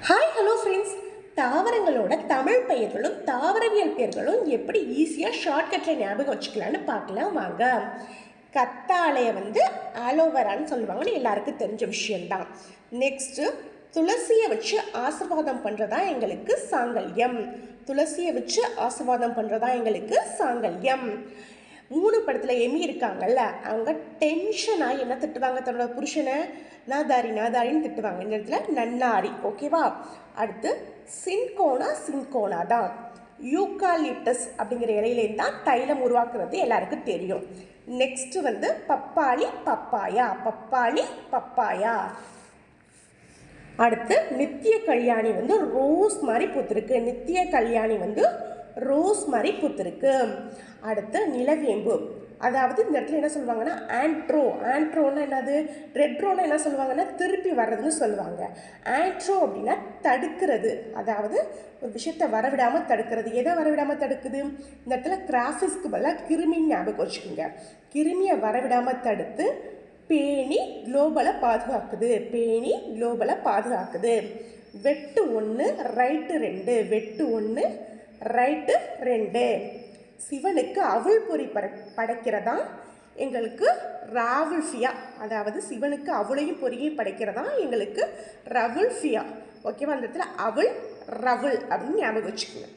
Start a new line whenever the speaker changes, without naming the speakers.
Hi hello friends, தாவரங்களோட Tamil பெயர்களும் தாவரவியல் பெயர்களும் எப்படி ஈஸியாக ஷார்ட்கட்டில் ஞாபகம் வச்சுக்கலான்னு பார்க்கலாம் வாங்க. கத்தாழையை ஆலோவேரான்னு சொல்லுவாங்கன்னு எல்லாருக்கும் தெரிஞ்ச விஷயம்தான். நெக்ஸ்ட்டு துளசியை வச்சு ஆசீர்வாதம் பண்ணுறதா எங்களுக்கு சாங்கல்யம். துளசியை வச்சு ஆசீர்வாதம் பண்ணுறதா எங்களுக்கு சாங்கல்யம். 3 படத்தில் எமி இருக்காங்கல்ல, அவங்க டென்ஷனாக என்ன திட்டுவாங்க? தன்னோட புருஷனை நாதாரின்னு திட்டுவாங்க. இந்த இடத்துல நன்னாரி. ஓகேவா? அடுத்து சின்கோனா தான். யூகாலிப்டஸ் அப்படிங்கிற இலையிலேருந்து தான் தைலம் உருவாக்குறது எல்லாருக்கும் தெரியும். நெக்ஸ்ட்டு பப்பாளி பப்பாயா. அடுத்து நித்திய கல்யாணி ரோஸ் மாதிரி பூத்திருக்கு. நித்திய கல்யாணி ரோஸ் மாதிரி பூத்திருக்கு. அடுத்து நிலவேம்பு, அதாவது இந்த இடத்துல என்ன சொல்லுவாங்கன்னா ஆண்ட்ரோன்னா என்னது? ரெட்ரோன்னா என்ன சொல்லுவாங்கன்னா திருப்பி வர்றதுன்னு சொல்லுவாங்க. ஆண்ட்ரோ அப்படின்னா தடுக்கிறது, அதாவது ஒரு விஷயத்தை வரவிடாமல் தடுக்கிறது. எதை வரவிடாமல் தடுக்குது? இந்த இடத்துல கிராஃபிஸ்க்கு பதிலாக கிருமின்னு ஞாபகம் வச்சுக்கோங்க. கிருமியை வரவிடாமல் தடுத்து பேணி குளோபலை பாதுகாக்குது. வெட்டு 1 ரைட்டு 2. வெட்டு 1 ரைட்டு 2. சிவனுக்கு அவுள் பொறி படைக்கிறதா எங்களுக்கு ராவுல்ஃபியா, அதாவது சிவனுக்கு அவுளையும் பொறியை படைக்கிறதா எங்களுக்கு ரவுல்ஃபியா. ஓகேவா? அந்த இடத்துல அவுள் ரவுல் அப்படின்னு ஞாபகம் வச்சுக்கோங்க.